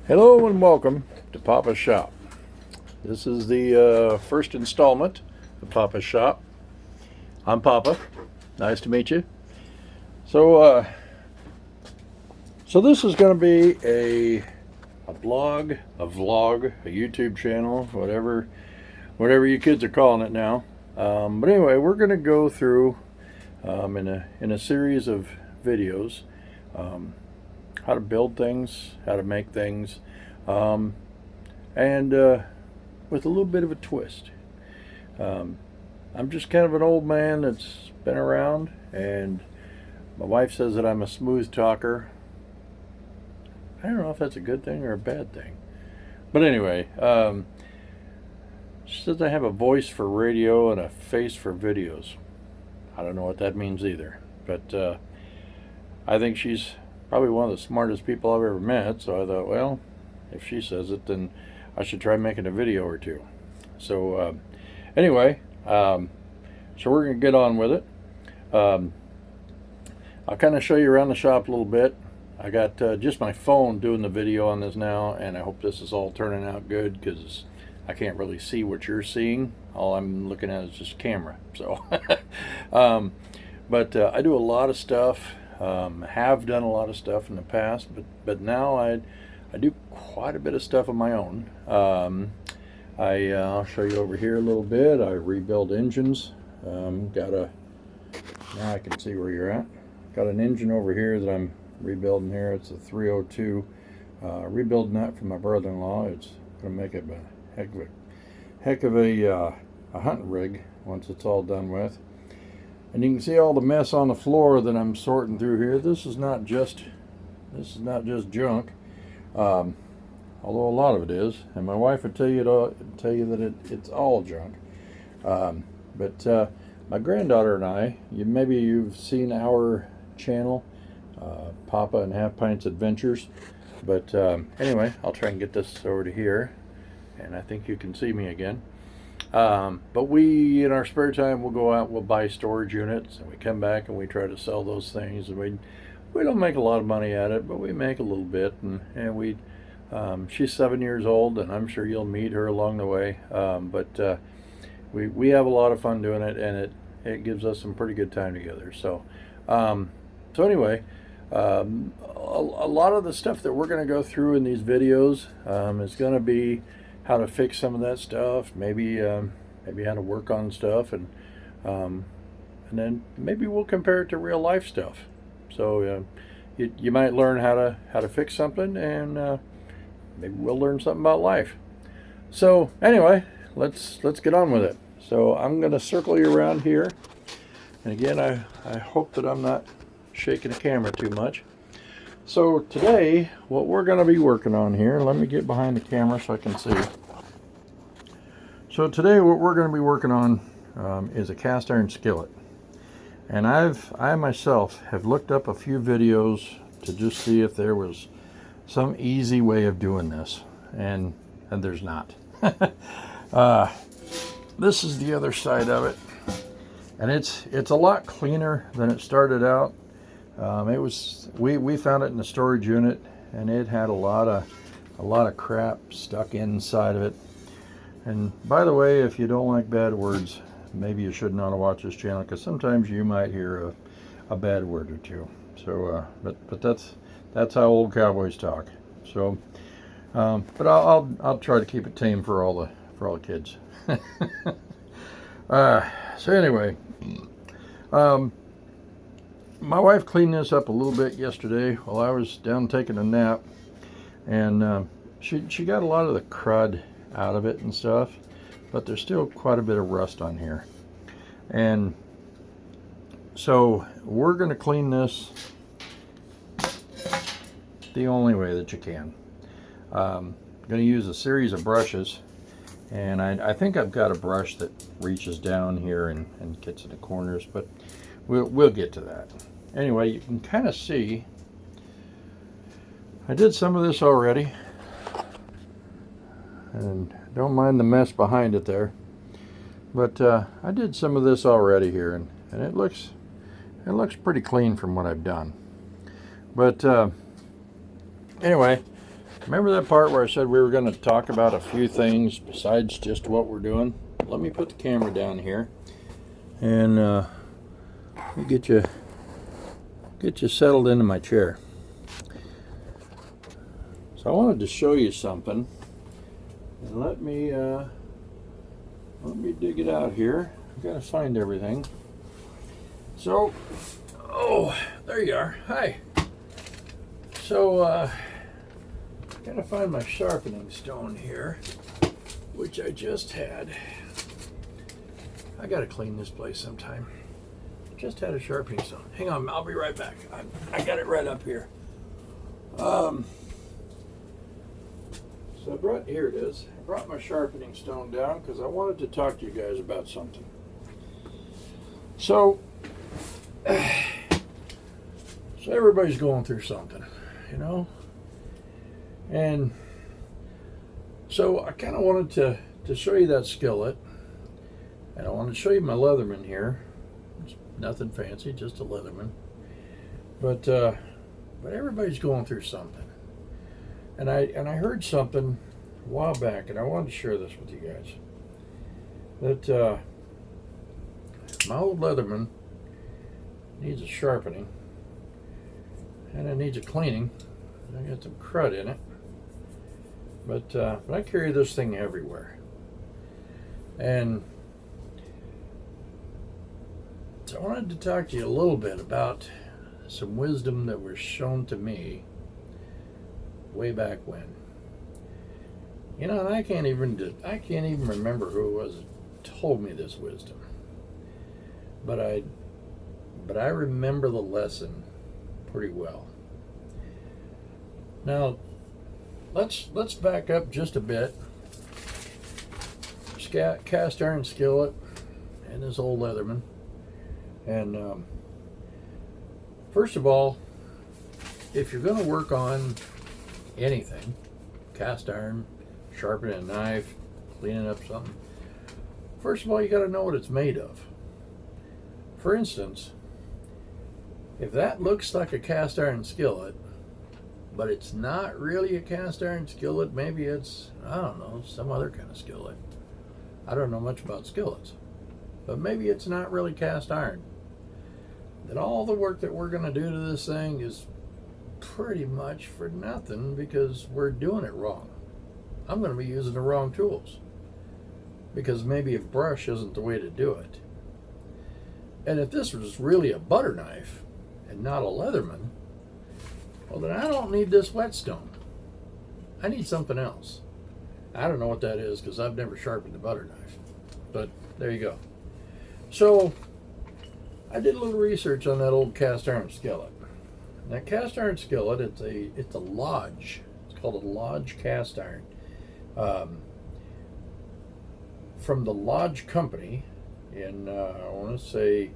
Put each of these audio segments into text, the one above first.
Hello and welcome to Papa's Shop. This is the first installment of Papa's Shop. I'm Papa. Nice to meet you. So, this is going to be a blog, a vlog, a YouTube channel, whatever you kids are calling it now. But anyway, we're going to go through in a series of videos. How to build things, how to make things, and with a little bit of a twist. I'm just kind of an old man that's been around, and my wife says that I'm a smooth talker. I don't know if that's a good thing or a bad thing. But anyway, she says I have a voice for radio and a face for videos. I don't know what that means either, but I think she's probably one of the smartest people I've ever met, so I thought, well, if she says it, then I should try making a video or two. So anyway, so we're going to get on with it. I'll kind of show you around the shop a little bit. I got just my phone doing the video on this now, and I hope this is all turning out good because I can't really see what you're seeing. All I'm looking at is just camera. So, but I do a lot of stuff. Have done a lot of stuff in the past, but now I do quite a bit of stuff on my own. I'll show you over here a little bit. I rebuild engines. Now I can see where you're at. Got an engine over here that I'm rebuilding here. It's a 302. Rebuilding that for my brother-in-law. It's going to make it a heck of a hunting rig once it's all done with. And you can see all the mess on the floor that I'm sorting through here. This is not just junk, although a lot of it is. And my wife would tell you that it's all junk. But my granddaughter and I, maybe you've seen our channel, Papa and Half Pints Adventures. But anyway, I'll try and get this over to here, and I think you can see me again. But we, in our spare time, we'll go out, we'll buy storage units, and we come back and we try to sell those things. And we don't make a lot of money at it, but we make a little bit. And she's 7 years old, and I'm sure you'll meet her along the way. But we have a lot of fun doing it, and it gives us some pretty good time together. So anyway, a lot of the stuff that we're going to go through in these videos is going to be how to fix some of that stuff, maybe how to work on stuff, and then maybe we'll compare it to real life stuff. So you might learn how to fix something, and maybe we'll learn something about life. So anyway, let's get on with it. So I'm going to circle you around here, and again, I hope that I'm not shaking the camera too much. So today, what we're going to be working on here, let me get behind the camera so I can see. So today what we're going to be working on is a cast iron skillet. And I myself have looked up a few videos to just see if there was some easy way of doing this. And there's not. This is the other side of it. And it's a lot cleaner than it started out. We found it in the storage unit, and it had a lot of crap stuck inside of it. And by the way, if you don't like bad words, maybe you should not watch this channel, because sometimes you might hear a bad word or two. So, but that's how old cowboys talk. So, but I'll try to keep it tame for all the kids. So anyway. My wife cleaned this up a little bit yesterday while I was down taking a nap, and she got a lot of the crud out of it and stuff, but there's still quite a bit of rust on here. And so we're going to clean this the only way that you can. I'm going to use a series of brushes, and I think I've got a brush that reaches down here and gets in the corners, but we'll get to that. Anyway, you can kind of see I did some of this already, and don't mind the mess behind it there, but I did some of this already here, and it looks pretty clean from what I've done. But anyway, Remember that part where I said we were going to talk about a few things besides just what we're doing? Let me put the camera down here and let me get you settled into my chair. So I wanted to show you something, and let me dig it out here. I've got to find everything. So, oh, there you are. Hi. So, gotta find my sharpening stone here, which I just had. I gotta clean this place sometime. Just had a sharpening stone. Hang on, I'll be right back. I got it right up here. So here it is. I brought my sharpening stone down because I wanted to talk to you guys about something. So everybody's going through something, you know? And so I kind of wanted to show you that skillet, and I wanted to show you my leatherman here. It's nothing fancy, just a leatherman. But everybody's going through something, and I heard something a while back, and I wanted to share this with you guys. That my old leatherman needs a sharpening, and it needs a cleaning. I got some crud in it. But I carry this thing everywhere. And so I wanted to talk to you a little bit about some wisdom that was shown to me way back when. You know, and I can't even remember who it was that told me this wisdom. But I remember the lesson pretty well. Now, let's back up just a bit. Cast iron skillet and this old leatherman. And first of all, if you're going to work on anything, cast iron, sharpening a knife, cleaning up something, first of all, you got to know what it's made of. For instance, if that looks like a cast iron skillet, but it's not really a cast iron skillet, maybe it's, I don't know, some other kind of skillet. I don't know much about skillets, but maybe it's not really cast iron. Then all the work that we're going to do to this thing is pretty much for nothing because we're doing it wrong. I'm going to be using the wrong tools because maybe a brush isn't the way to do it. And if this was really a butter knife and not a leatherman, well, then I don't need this whetstone. I need something else. I don't know what that is because I've never sharpened a butter knife. But there you go. So I did a little research on that old cast iron skillet. And that cast iron skillet, it's a Lodge. It's called a Lodge cast iron. From the Lodge Company in I want to say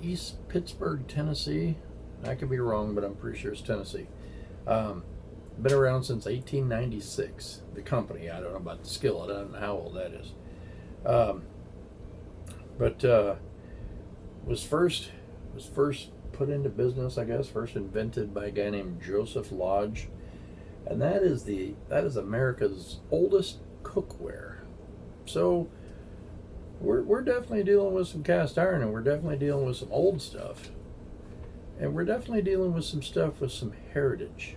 East Pittsburgh, Tennessee. I could be wrong, but I'm pretty sure it's Tennessee. Been around since 1896. The company, I don't know about the skillet. I don't know how old that is. But was first put into business, I guess. First invented by a guy named Joseph Lodge, and that is America's oldest cookware. So we're definitely dealing with some cast iron, and we're definitely dealing with some old stuff. And we're definitely dealing with some stuff with some heritage.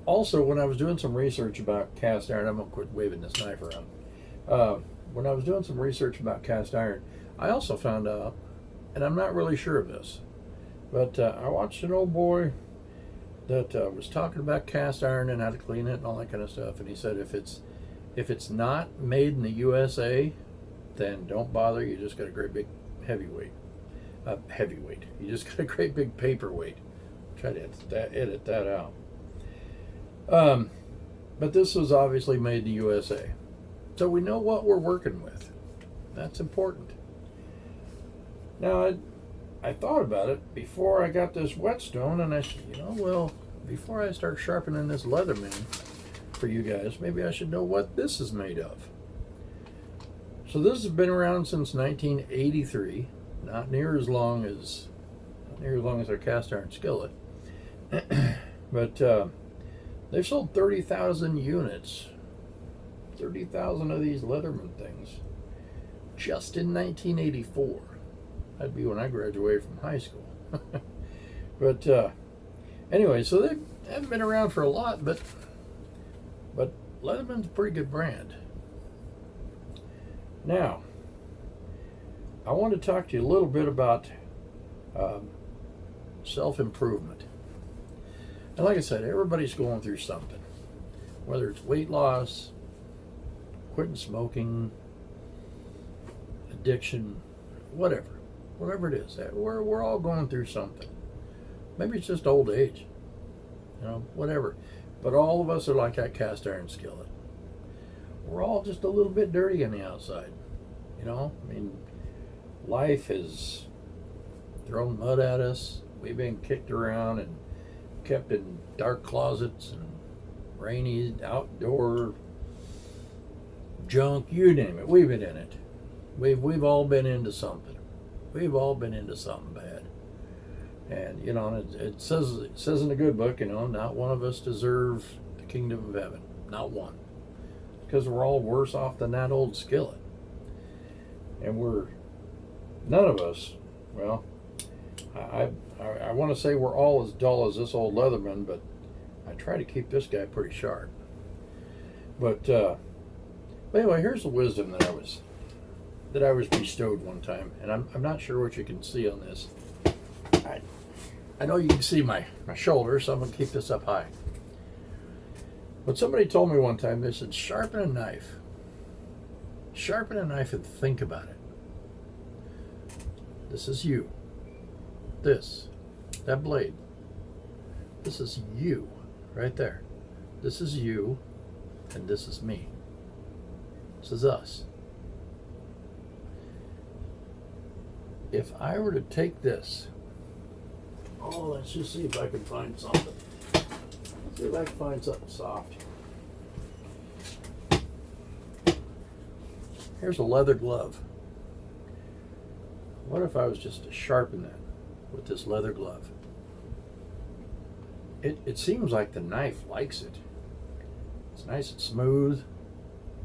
Also, when I was doing some research about cast iron, I'm going to quit waving this knife around. When I was doing some research about cast iron, I also found out, and I'm not really sure of this, but I watched an old boy that was talking about cast iron and how to clean it and all that kind of stuff. And he said if it's not made in the USA, then don't bother. You just got a great big heavyweight. You just got a great big paperweight. Try to edit that out. But this was obviously made in the USA. So we know what we're working with. That's important. Now, I thought about it before I got this whetstone, and I said, before I start sharpening this leatherman for you guys, maybe I should know what this is made of. So this has been around since 1983. Not near as long as our cast iron skillet. But they've sold 30,000 units, 30,000 of these Leatherman things, just in 1984. That'd be when I graduated from high school. But anyway, so they haven't been around for a lot, but Leatherman's a pretty good brand. Now, I want to talk to you a little bit about self-improvement. And like I said, everybody's going through something, whether it's weight loss, quitting smoking, addiction, whatever it is. We're all going through something. Maybe it's just old age, whatever. But all of us are like that cast iron skillet. We're all just a little bit dirty on the outside. I mean, life has thrown mud at us. We've been kicked around and kept in dark closets and rainy outdoor junk, you name it. We've been in it. We've all been into something. We've all been into something bad. And it says in the good book, not one of us deserves the kingdom of heaven. Not one. Because we're all worse off than that old skillet. And none of us, well, I want to say we're all as dull as this old Leatherman, but I try to keep this guy pretty sharp. But anyway, here's the wisdom that I was bestowed one time, and I'm not sure what you can see on this. I know you can see my shoulder, so I'm going to keep this up high. But somebody told me one time, they said, sharpen a knife. Sharpen a knife and think about it. This is you. That blade. This is you, right there. This is you, and this is me. This is us. If I were to take this, let's just see if I can find something. See if I can find something soft. Here's a leather glove. What if I was just to sharpen that with this leather glove? It seems like the knife likes it. It's nice and smooth.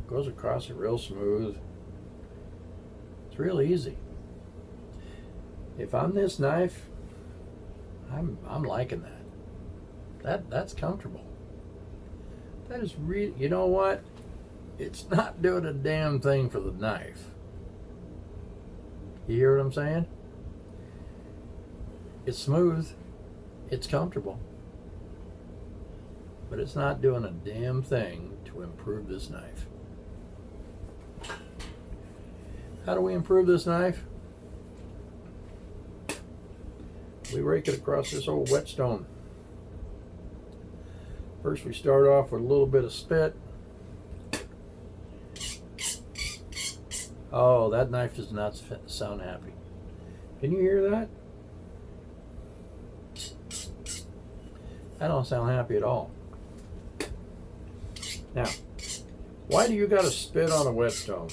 Goes across it real smooth. It's real easy. If I'm this knife, I'm liking that. That's comfortable. That is really, you know what? It's not doing a damn thing for the knife. You hear what I'm saying? It's smooth. It's comfortable. But it's not doing a damn thing to improve this knife. How do we improve this knife? We rake it across this old whetstone. First we start off with a little bit of spit. Oh, that knife does not sound happy. Can you hear that? I don't sound happy at all. Now, why do you got to spit on a whetstone?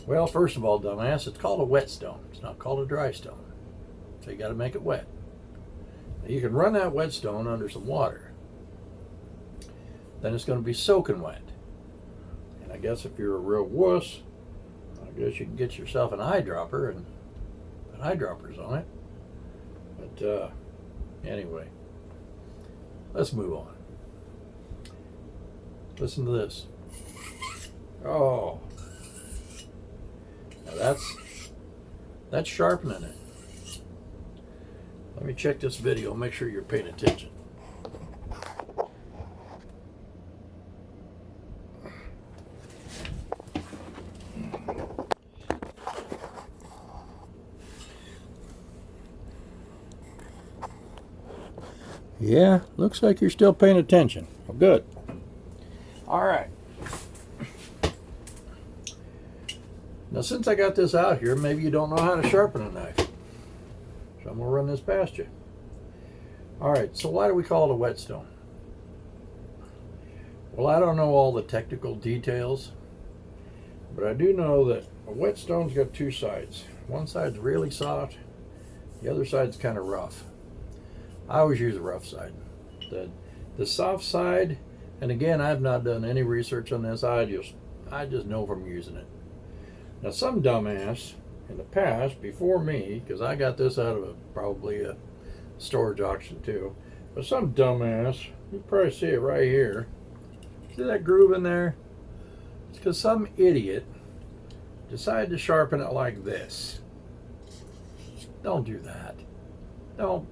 Well, first of all, dumbass, it's called a whetstone. It's not called a dry stone. So you got to make it wet. Now, you can run that whetstone under some water. Then it's going to be soaking wet. And I guess if you're a real wuss, I guess you can get yourself an eyedropper and put eyedroppers on it. But anyway, let's move on. Listen to this. Oh, now that's sharpening it. Let me check this video, make sure you're paying attention. Yeah, looks like you're still paying attention. Well, good. All right. Now, since I got this out here, maybe you don't know how to sharpen a knife. So I'm going to run this past you. All right, so why do we call it a whetstone? Well, I don't know all the technical details, but I do know that a whetstone's got two sides. One side's really soft, the other side's kind of rough. I always use the rough side. The soft side, and again, I've not done any research on this. I just know from using it. Now, some dumbass in the past, before me, because I got this out of probably a storage auction too, but some dumbass, you probably see it right here. See that groove in there? It's because some idiot decided to sharpen it like this. Don't do that. Don't.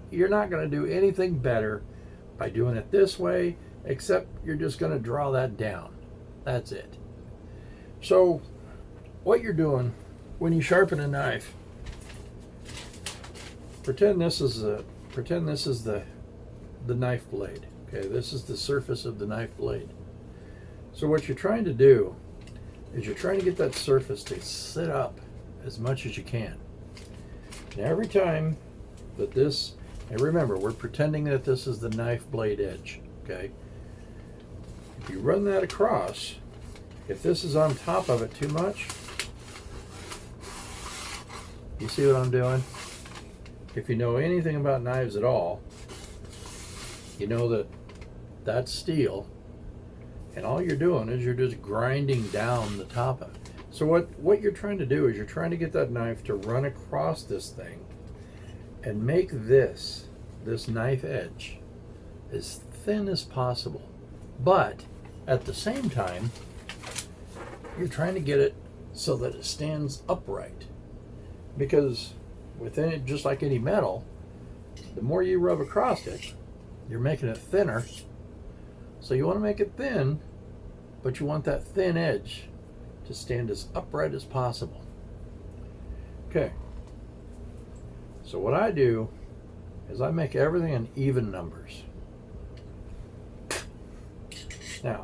You're not going to do anything better by doing it this way, except you're just going to draw that down. That's it. So what you're doing when you sharpen a knife, pretend this is the knife blade. Okay, this is the surface of the knife blade. So what you're trying to do is you're trying to get that surface to sit up as much as you can. Now every time that this, and remember, we're pretending that this is the knife blade edge, okay? If you run that across, if this is on top of it too much, you see what I'm doing? If you know anything about knives at all, you know that that's steel, and all you're doing is you're just grinding down the top of it. So what you're trying to do is you're trying to get that knife to run across this thing and make this knife edge as thin as possible. But at the same time, you're trying to get it so that it stands upright. Because within it, just like any metal, the more you rub across it, you're making it thinner. So you want to make it thin, but you want that thin edge to stand as upright as possible. Okay. So what I do is I make everything in even numbers. Now,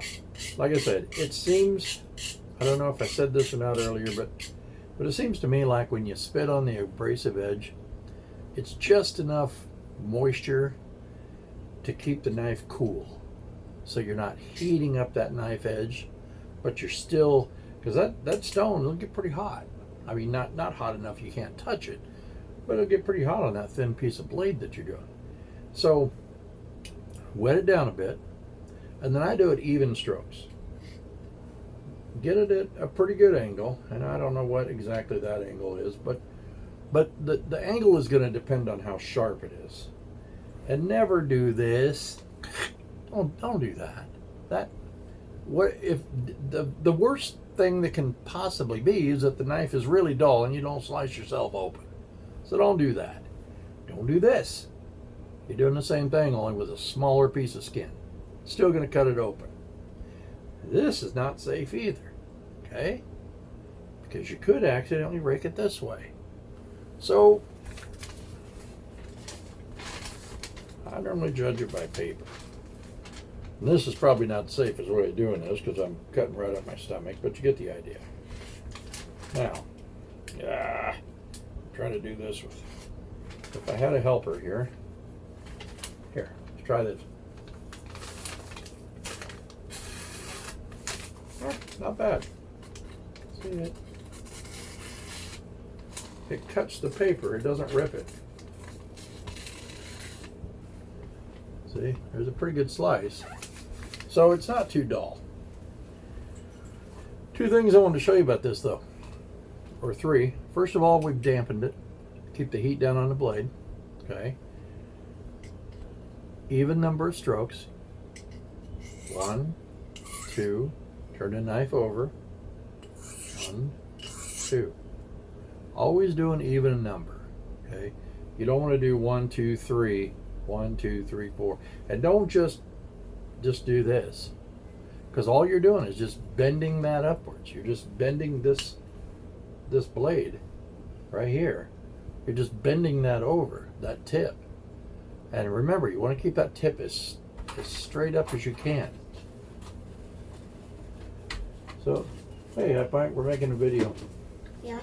like I said, it seems, I don't know if I said this or not earlier, but it seems to me like when you spit on the abrasive edge, it's just enough moisture to keep the knife cool. So you're not heating up that knife edge, but you're still, because that stone will get pretty hot. I mean, not hot enough you can't touch it, but it'll get pretty hot on that thin piece of blade that you're doing. So wet it down a bit, and then I do it even strokes. Get it at a pretty good angle, and I don't know what exactly that angle is, but the angle is going to depend on how sharp it is. And never do this. Don't do that. What if the worst thing that can possibly be is that the knife is really dull and you don't slice yourself open. So don't do that. Don't do this. You're doing the same thing, only with a smaller piece of skin. Still going to cut it open. This is not safe either, okay? Because you could accidentally rake it this way. So I normally judge it by paper. And this is probably not the safest way of doing this because I'm cutting right up my stomach, but you get the idea. Now, I'm trying to do this with, if I had a helper here, let's try this. Not bad. See it? It cuts the paper, it doesn't rip it. See, there's a pretty good slice. So it's not too dull. Two things I wanted to show you about this though, or three. First of all, we've dampened it. Keep the heat down on the blade, okay? Even number of strokes. 1, 2, turn the knife over. 1, 2. Always do an even number, okay? You don't want to do 1, 2, 3, 1, 2, 3, 4. And don't just do this, because all you're doing is just bending that upwards. You're just bending this blade right here. You're just bending that over, that tip. And remember, you want to keep that tip as straight up as you can. So, hey, we're making a video. Yeah,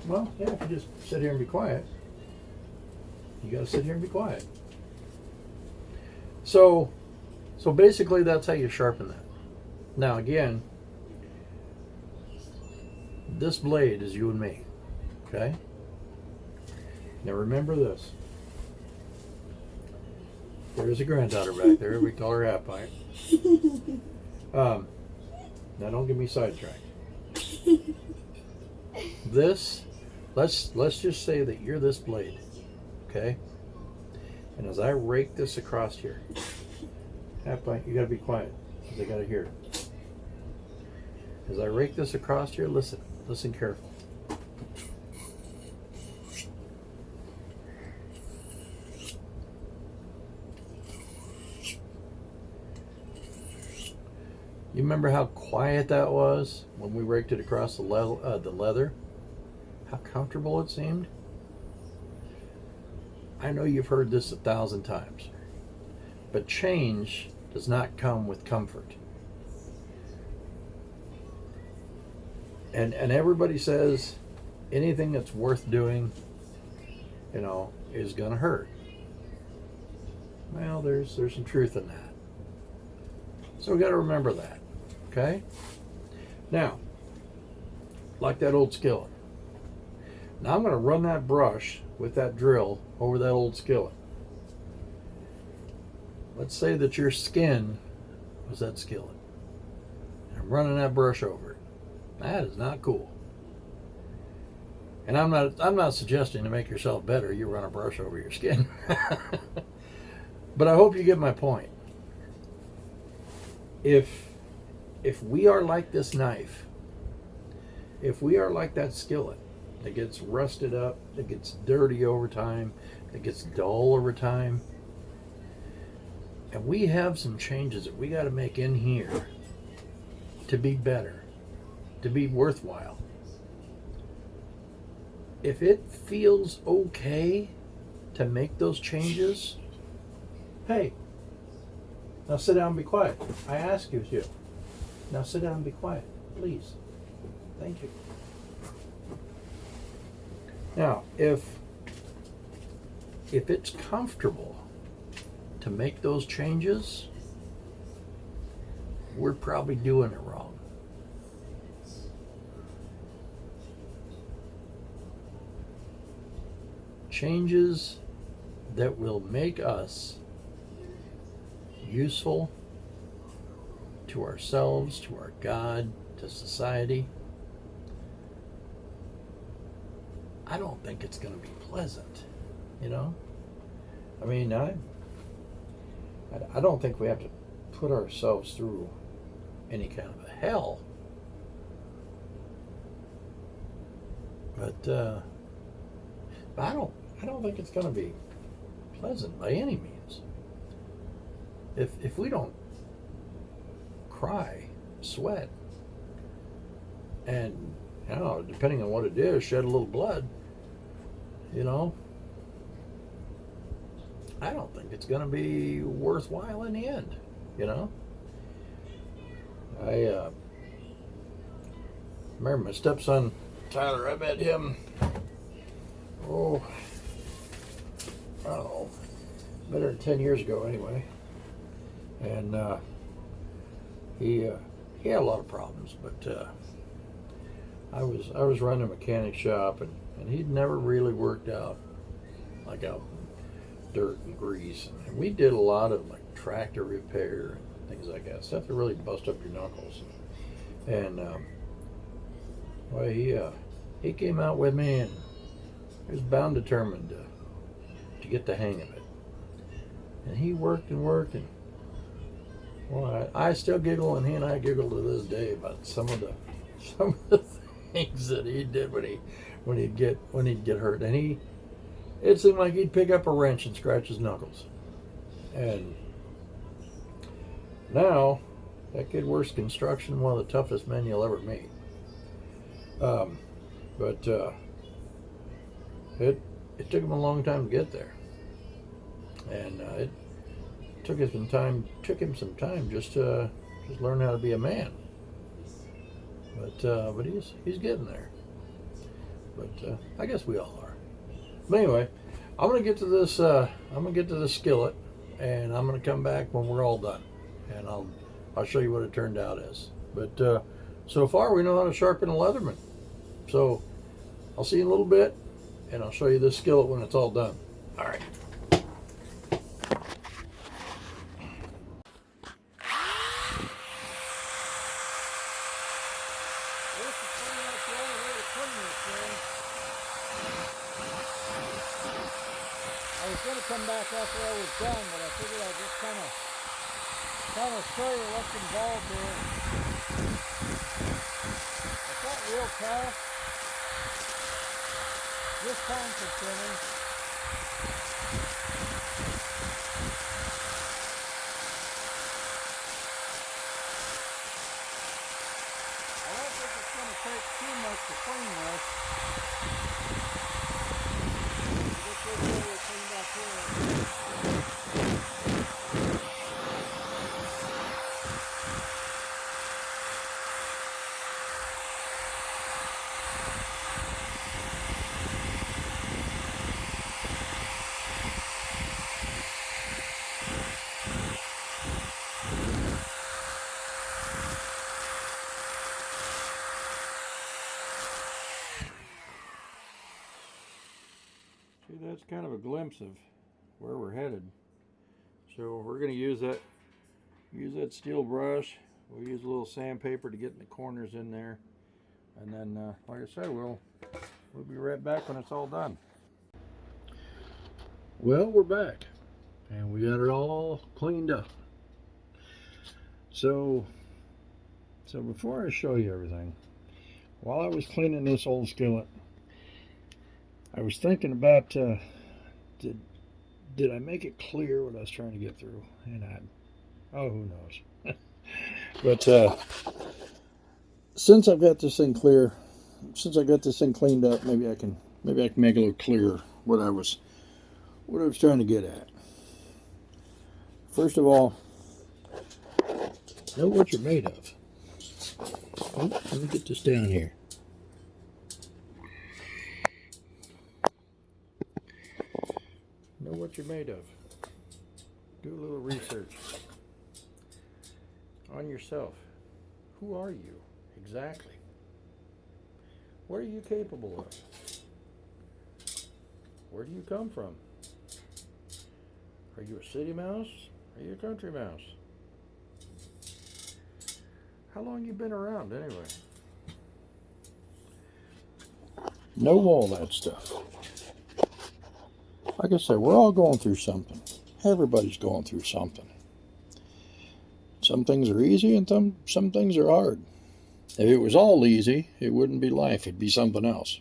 Well, yeah, if you just sit here and be quiet. You gotta sit here and be quiet. So basically that's how you sharpen that. Now again, this blade is you and me, okay? Now remember this. There's a granddaughter back there. We call her Half Pint. Now don't get me sidetracked. This, let's just say that you're this blade, okay? And as I rake this across here, Half Pint, you gotta be quiet, because I gotta hear it. As I rake this across here, listen careful. You remember how quiet that was when we raked it across the leather? How comfortable it seemed? I know you've heard this 1,000 times, but change does not come with comfort. And everybody says anything that's worth doing, is gonna hurt. Well, there's some truth in that. So we got to remember that. Okay? Now, like that old skillet. Now I'm going to run that brush with that drill over that old skillet. Let's say that your skin was that skillet. I'm running that brush over it. That is not cool. And I'm not suggesting to make yourself better, you run a brush over your skin. But I hope you get my point. If we are like this knife, if we are like that skillet that gets rusted up, that gets dirty over time, that gets dull over time, and we have some changes that we got to make in here to be better, to be worthwhile. If it feels okay to make those changes, hey, now sit down and be quiet. I ask you to. Now sit down and be quiet, please. Thank you. Now, if it's comfortable to make those changes, we're probably doing it wrong. Changes that will make us useful to ourselves, to our God, to society. I don't think it's going to be pleasant, I mean, I don't think we have to put ourselves through any kind of a hell. But I don't think it's going to be pleasant by any means. If we don't cry, sweat, and depending on what it is, shed a little blood, I don't think it's going to be worthwhile in the end. I remember my stepson Tyler. I met him I don't know, better than 10 years ago anyway, and he had a lot of problems, but I was running a mechanic shop, and he'd never really worked out like out in dirt and grease, and we did a lot of like tractor repair and things like that, stuff that really bust up your knuckles. And well, he came out with me, and he was bound determined to get the hang of it. And he worked, and well, I still giggle, and he and I giggle to this day about some of the things that he did when he'd get hurt. And it seemed like he'd pick up a wrench and scratch his knuckles. And now that kid works construction, one of the toughest men you'll ever meet. But it took him a long time to get there, and it took him some time just to learn how to be a man. But he's getting there. But I guess we all are. But anyway, I'm gonna get to this. I'm gonna get to the skillet, and I'm gonna come back when we're all done, and I'll show you what it turned out as. But so far we know how to sharpen a leatherman. So I'll see you in a little bit, and I'll show you this skillet when it's all done. All right. come back after I was done, but I figured I'd just kind of show you what's involved here. It's not real tough, just time consuming. I don't think it's going to take too much to clean this. Get this area cleaned up here. See, that's kind of a glimpse of where we're headed. So we're going to use that steel brush. We'll use a little sandpaper to get in the corners in there, and then, like I said, we'll be right back when it's all done. Well, we're back, and we got it all cleaned up. So before I show you everything, while I was cleaning this old skillet, I was thinking about did I make it clear what I was trying to get through? And who knows? But since I've got this thing clear, since I got this thing cleaned up, maybe I can make it a little clearer what I was trying to get at. First of all, know what you're made of. Oh, let me get this down here. Know what you're made of. Do a little research on yourself. Who are you exactly? What are you capable of? Where do you come from? Are you a city mouse? Are you a country mouse? How long you been around anyway? Know all that stuff. Like I said, we're all going through something. Everybody's going through something. Some things are easy and some things are hard. If it was all easy, it wouldn't be life. It'd be something else.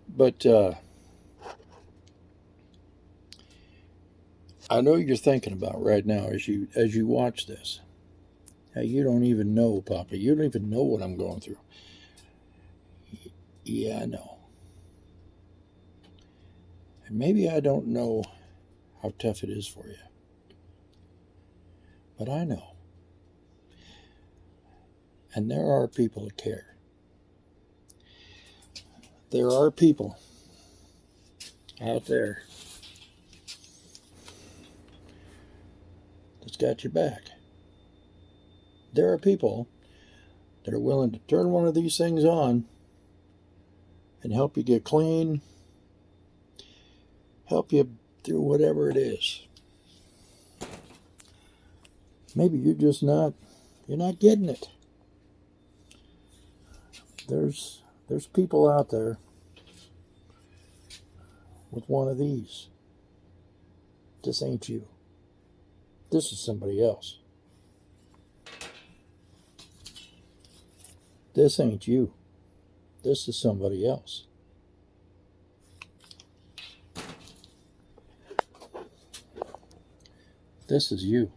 But I know you're thinking about right now as you watch this. Now, you don't even know, Papa. You don't even know what I'm going through. Yeah, I know. And maybe I don't know how tough it is for you. But I know. And there are people that care. There are people out there that's got your back. There are people that are willing to turn one of these things on and help you get clean, help you through whatever it is. Maybe you're not getting it. There's people out there with one of these. This ain't you. This is somebody else. This ain't you. This is somebody else. This is you.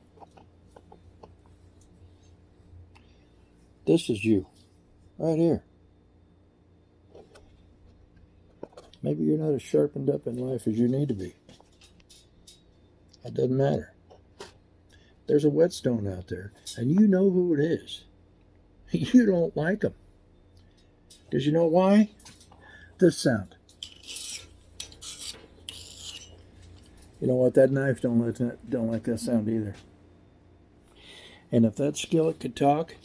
This is you. Right here. Maybe you're not as sharpened up in life as you need to be. It doesn't matter. There's a whetstone out there, and you know who it is. You don't like them. Because you know why? This sound. You know what? That knife don't like that sound either. And if that skillet could talk,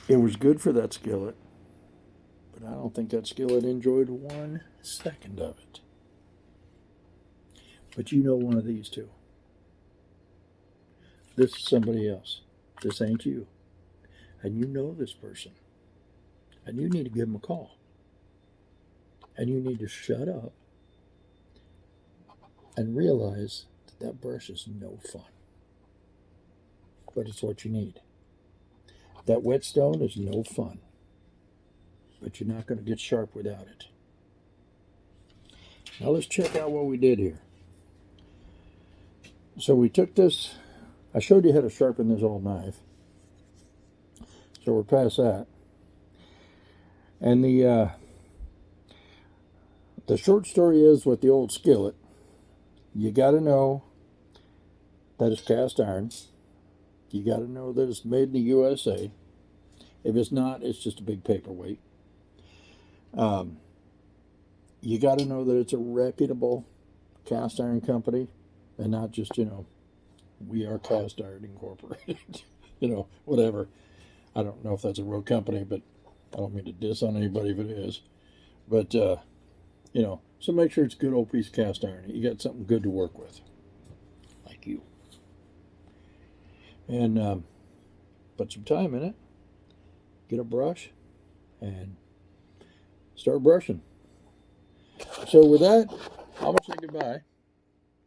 it was good for that skillet. But I don't think that skillet enjoyed 1 second of it. But you know one of these two. This is somebody else. This ain't you. And you know this person. And you need to give them a call. And you need to shut up and realize that that brush is no fun. But it's what you need. That whetstone is no fun. But you're not going to get sharp without it. Now let's check out what we did here. So we took this, I showed you how to sharpen this old knife. So we're past that. And the short story is with the old skillet, you got to know that it's cast iron. You got to know that it's made in the USA. If it's not, it's just a big paperweight. You got to know that it's a reputable cast iron company and not just, we are Cast Iron Incorporated, whatever. I don't know if that's a real company, but I don't mean to diss on anybody if it is. But, so make sure it's a good old piece of cast iron. You got something good to work with, like you. And put some time in it. Get a brush and start brushing. So with that, I'm going to say goodbye.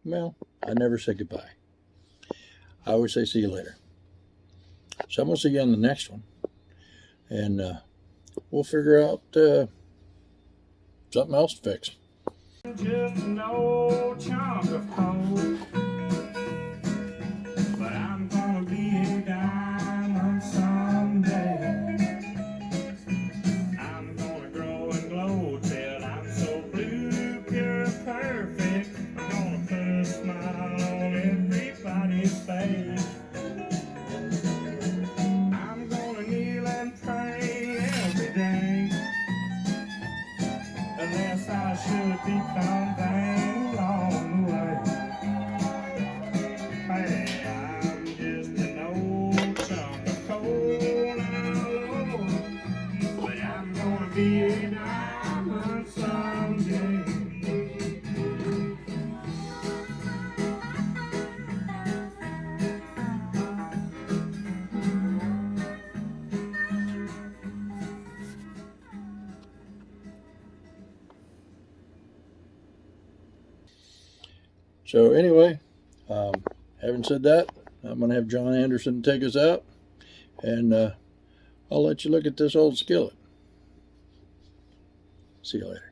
Well, I never say goodbye. I always say see you later. So I'm going to see you on the next one. And we'll figure out something else to fix. Just an old chunk of coal. But I'm going to be a diamond someday. I'm going to grow and glow till I'm so blue, pure and perfect. I'm going to put a smile on everybody's face. I'm going to kneel and pray every day, unless I should become vain along the way. Hey, I'm just an old chunk of coal now, Lord, but I'm going to be a diamond someday. So anyway, having said that, I'm going to have John Anderson take us out, and I'll let you look at this old skillet. See you later.